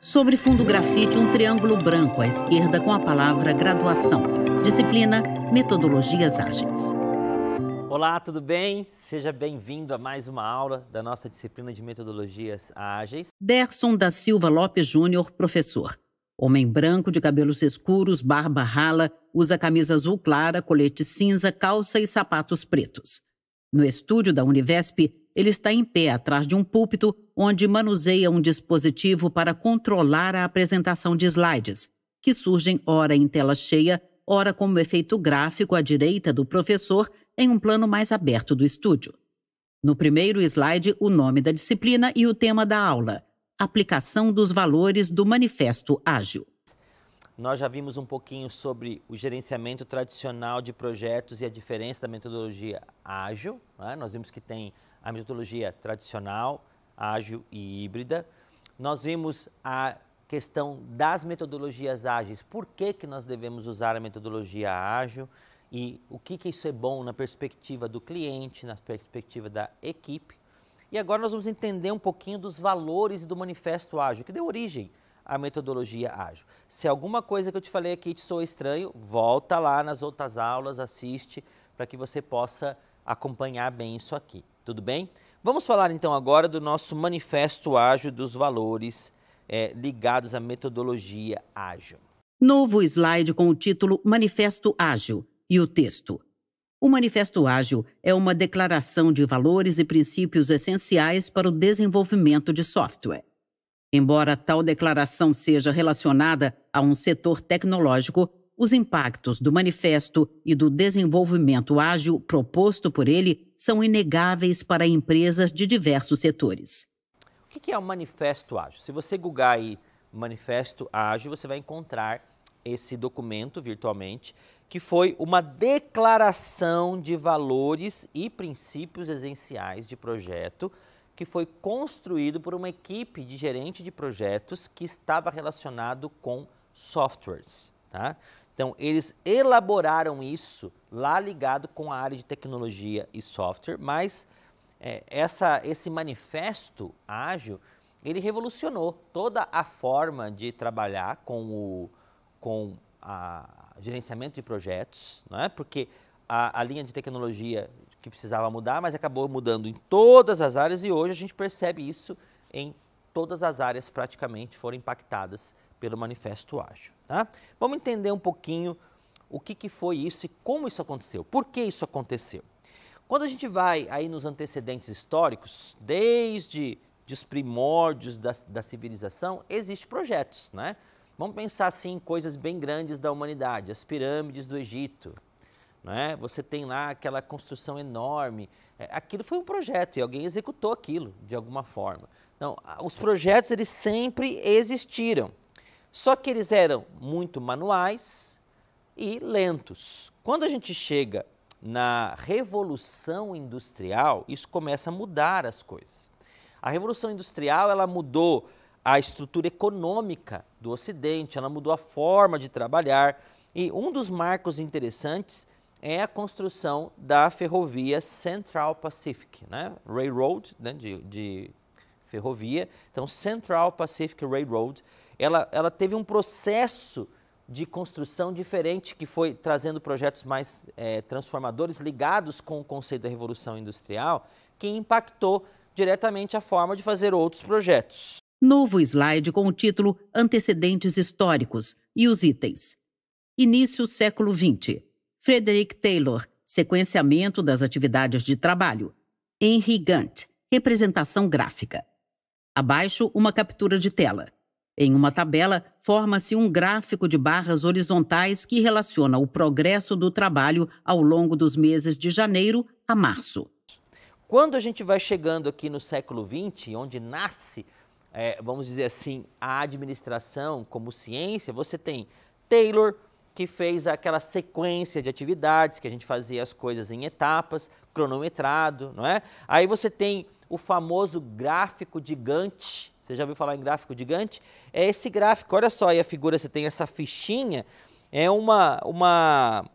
Sobre fundo grafite, um triângulo branco à esquerda com a palavra graduação. Disciplina Metodologias Ágeis. Olá, tudo bem? Seja bem-vindo a mais uma aula da nossa disciplina de Metodologias Ágeis. Derson da Silva Lopes Júnior, professor. Homem branco de cabelos escuros, barba rala, usa camisa azul clara, colete cinza, calça e sapatos pretos. No estúdio da Univesp, ele está em pé atrás de um púlpito onde manuseia um dispositivo para controlar a apresentação de slides, que surgem ora em tela cheia, ora como efeito gráfico à direita do professor em um plano mais aberto do estúdio. No primeiro slide, o nome da disciplina e o tema da aula: aplicação dos valores do Manifesto Ágil. Nós já vimos um pouquinho sobre o gerenciamento tradicional de projetos e a diferença da metodologia ágil, né? Nós vimos que tem a metodologia tradicional, ágil e híbrida. Nós vimos a questão das metodologias ágeis, por que nós devemos usar a metodologia ágil e o que isso é bom na perspectiva do cliente, na perspectiva da equipe. E agora nós vamos entender um pouquinho dos valores do Manifesto Ágil, que deu origem à metodologia ágil. Se alguma coisa que eu te falei aqui te soa estranho, volta lá nas outras aulas, assiste, para que você possa acompanhar bem isso aqui. Tudo bem? Vamos falar então agora do nosso Manifesto Ágil dos valores ligados à metodologia ágil. Novo slide com o título Manifesto Ágil e o texto. O Manifesto Ágil é uma declaração de valores e princípios essenciais para o desenvolvimento de software. Embora tal declaração seja relacionada a um setor tecnológico, os impactos do manifesto e do desenvolvimento ágil proposto por ele são inegáveis para empresas de diversos setores. O que é o Manifesto Ágil? Se você googar aí Manifesto Ágil, você vai encontrar esse documento virtualmente, que foi uma declaração de valores e princípios essenciais de projeto que foi construído por uma equipe de gerente de projetos que estava relacionado com softwares, tá? Então, eles elaboraram isso lá ligado com a área de tecnologia e software, mas esse manifesto ágil, ele revolucionou toda a forma de trabalhar com gerenciamento de projetos, não é? Porque a linha de tecnologia que precisava mudar, mas acabou mudando em todas as áreas e hoje a gente percebe isso em todas as áreas praticamente foram impactadas pelo Manifesto Ágil. Tá? Vamos entender um pouquinho o que foi isso e como isso aconteceu, por que isso aconteceu. Quando a gente vai aí nos antecedentes históricos, desde os primórdios da civilização, existem projetos, né? Vamos pensar assim em coisas bem grandes da humanidade, as pirâmides do Egito, né? Você tem lá aquela construção enorme, aquilo foi um projeto e alguém executou aquilo de alguma forma. Então, os projetos eles sempre existiram, só que eles eram muito manuais e lentos. Quando a gente chega na Revolução Industrial, isso começa a mudar as coisas. A Revolução Industrial ela mudou a estrutura econômica do Ocidente, ela mudou a forma de trabalhar e um dos marcos interessantes é a construção da ferrovia Central Pacific, né? Railroad, né? de ferrovia. Então, Central Pacific Railroad, ela teve um processo de construção diferente que foi trazendo projetos mais transformadores ligados com o conceito da Revolução Industrial, que impactou diretamente a forma de fazer outros projetos. Novo slide com o título Antecedentes Históricos e os itens. Início século XX. Frederick Taylor, sequenciamento das atividades de trabalho. Henry Gantt, representação gráfica. Abaixo, uma captura de tela. Em uma tabela, forma-se um gráfico de barras horizontais que relaciona o progresso do trabalho ao longo dos meses de janeiro a março. Quando a gente vai chegando aqui no século XX, onde nasce, vamos dizer assim, a administração como ciência, você tem Taylor, que fez aquela sequência de atividades, que a gente fazia as coisas em etapas, cronometrado, não é? Aí você tem o famoso gráfico de Gantt. Você já ouviu falar em gráfico de Gantt? É esse gráfico, olha só aí a figura, você tem essa fichinha, é uma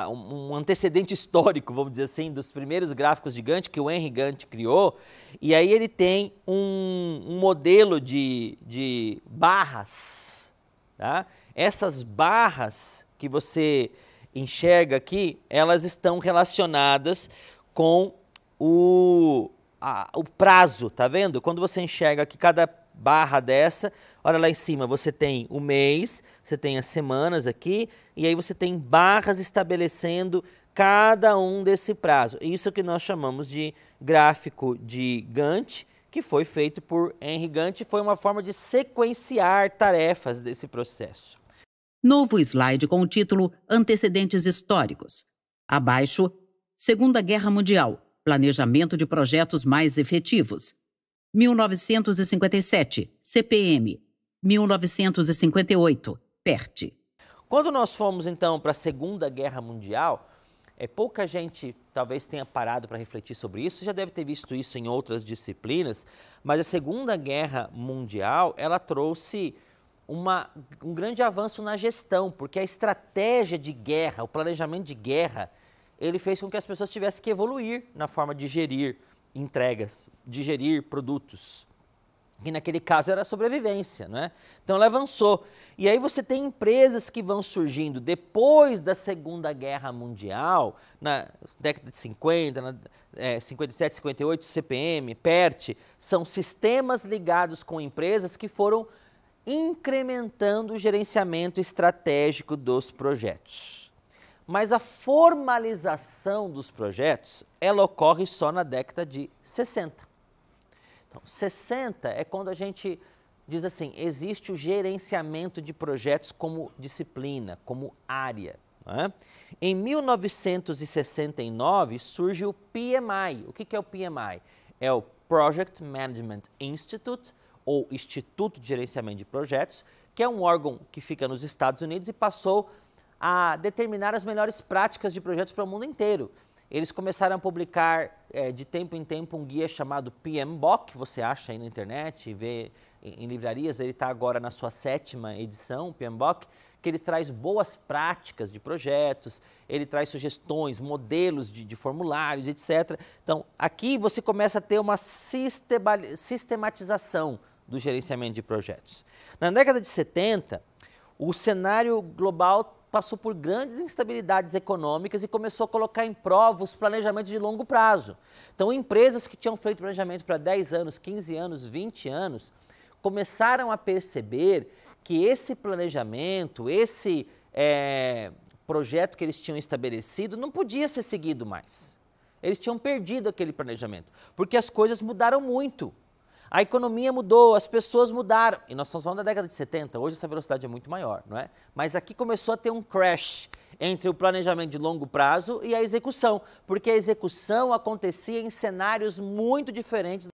um antecedente histórico, vamos dizer assim, dos primeiros gráficos de Gantt que o Henry Gantt criou. E aí ele tem um modelo de barras. Tá? Essas barras que você enxerga aqui, elas estão relacionadas com o prazo, tá vendo? Quando você enxerga aqui cada barra dessa, olha lá em cima, você tem o mês, você tem as semanas aqui, e aí você tem barras estabelecendo cada um desse prazo. Isso que nós chamamos de gráfico de Gantt, que foi feito por Henry Gantt, foi uma forma de sequenciar tarefas desse processo. Novo slide com o título Antecedentes Históricos. Abaixo, Segunda Guerra Mundial, Planejamento de Projetos Mais Efetivos. 1957, CPM. 1958, PERT. Quando nós fomos, então, para a Segunda Guerra Mundial, pouca gente talvez tenha parado para refletir sobre isso, já deve ter visto isso em outras disciplinas, mas a Segunda Guerra Mundial, ela trouxe um grande avanço na gestão, porque a estratégia de guerra, o planejamento de guerra, ele fez com que as pessoas tivessem que evoluir na forma de gerir entregas, de gerir produtos. Que naquele caso era sobrevivência, né? Então ela avançou. E aí você tem empresas que vão surgindo depois da Segunda Guerra Mundial, na década de 50, 57, 58, CPM, PERT, são sistemas ligados com empresas que foram incrementando o gerenciamento estratégico dos projetos. Mas a formalização dos projetos, ela ocorre só na década de 60. Então, 60 é quando a gente diz assim, existe o gerenciamento de projetos como disciplina, como área. Né? Em 1969 surge o PMI. O que é o PMI? É o Project Management Institute, ou Instituto de Gerenciamento de Projetos, que é um órgão que fica nos Estados Unidos e passou a determinar as melhores práticas de projetos para o mundo inteiro. Eles começaram a publicar de tempo em tempo um guia chamado PMBOK, que você acha aí na internet, vê em livrarias, ele está agora na sua 7ª edição, PMBOK, que ele traz boas práticas de projetos, ele traz sugestões, modelos de formulários, etc. Então, aqui você começa a ter uma sistematização do gerenciamento de projetos. Na década de 70, o cenário global passou por grandes instabilidades econômicas e começou a colocar em prova os planejamentos de longo prazo. Então, empresas que tinham feito planejamento para 10 anos, 15 anos, 20 anos, começaram a perceber que esse planejamento, esse projeto que eles tinham estabelecido não podia ser seguido mais. Eles tinham perdido aquele planejamento, porque as coisas mudaram muito. A economia mudou, as pessoas mudaram. E nós estamos falando da década de 70, hoje essa velocidade é muito maior, não é? Mas aqui começou a ter um crash entre o planejamento de longo prazo e a execução, porque a execução acontecia em cenários muito diferentes.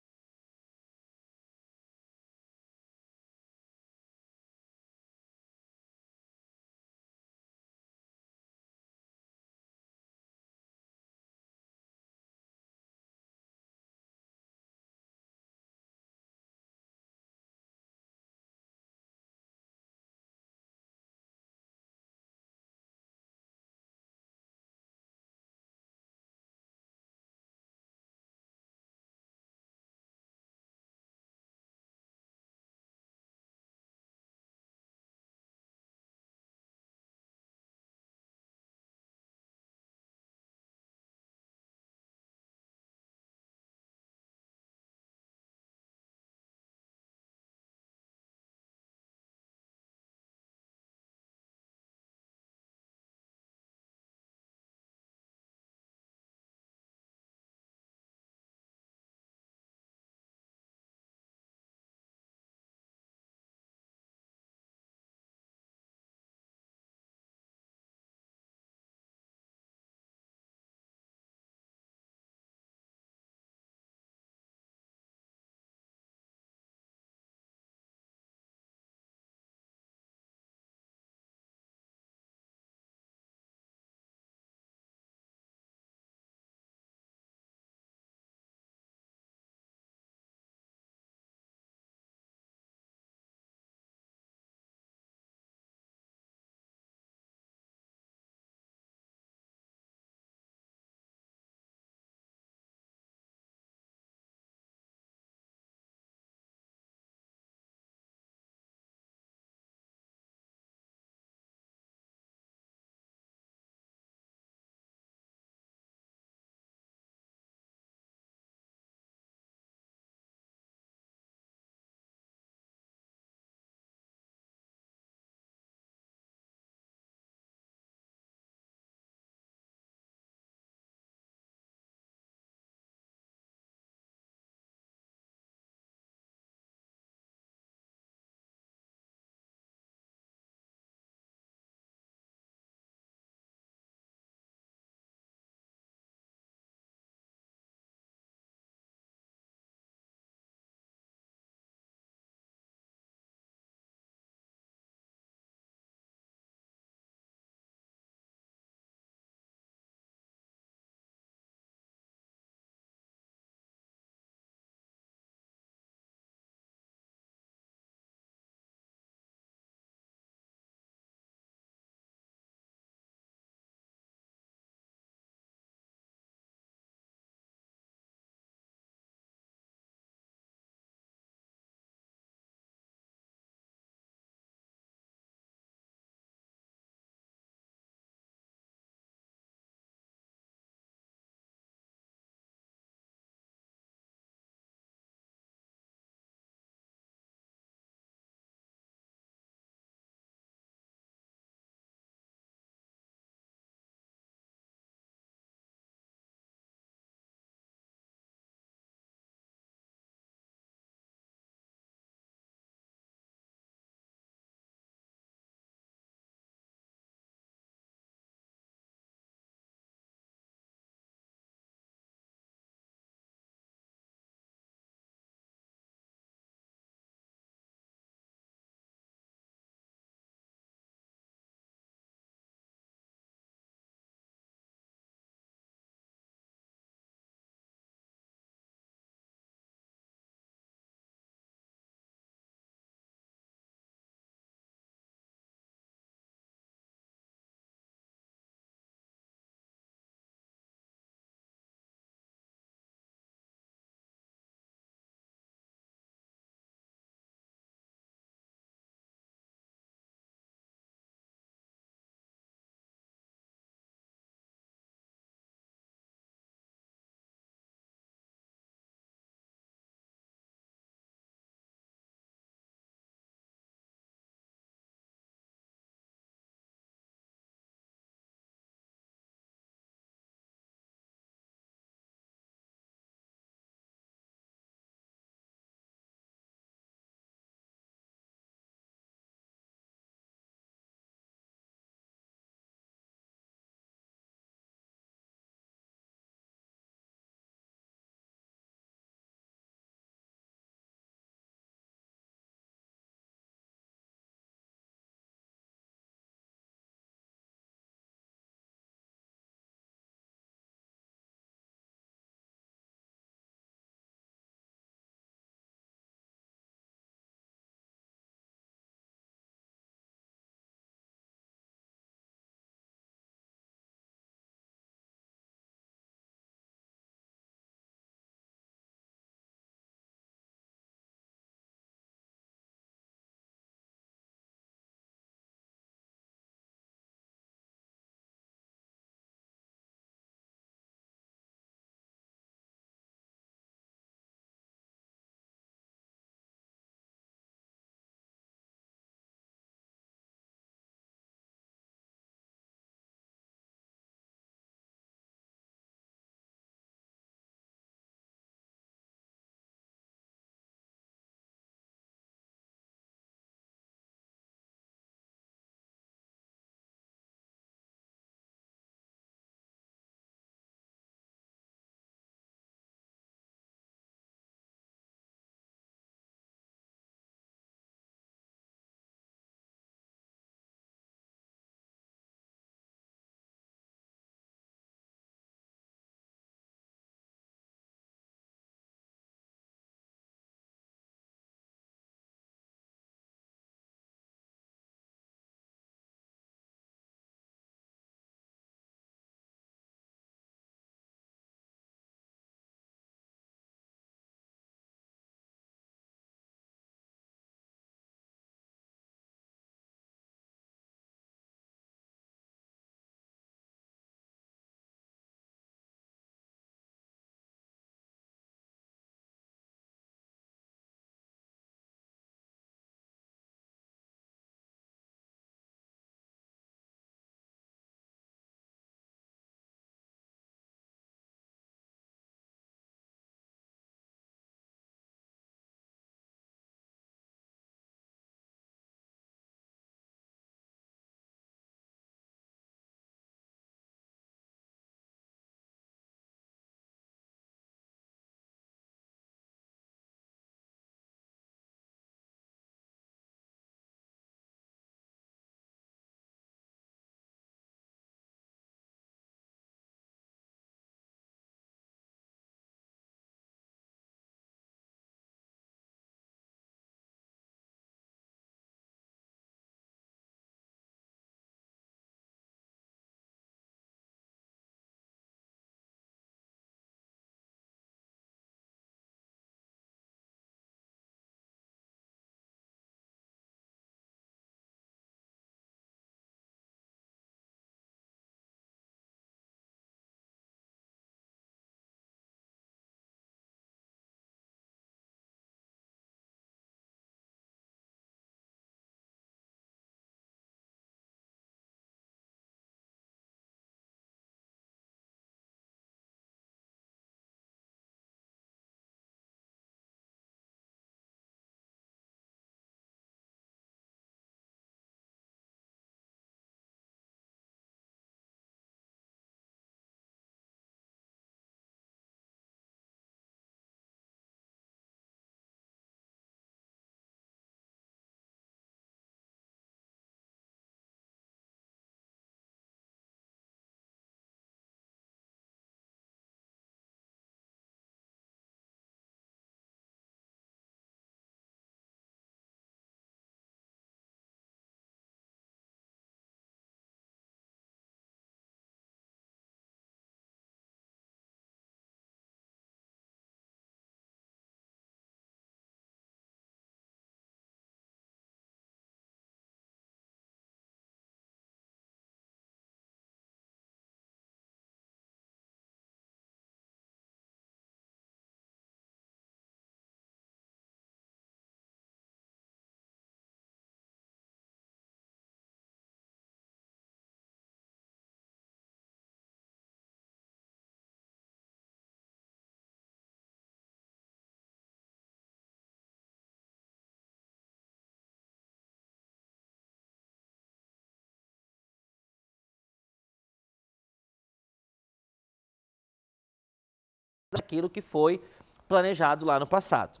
daquilo que foi planejado lá no passado.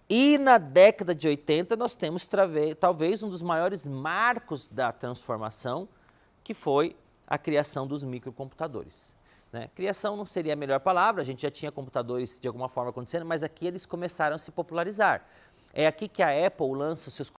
E na década de 80 nós temos talvez um dos maiores marcos da transformação, que foi a criação dos microcomputadores. Né? Criação não seria a melhor palavra, a gente já tinha computadores de alguma forma acontecendo, mas aqui eles começaram a se popularizar. É aqui que a Apple lança os seus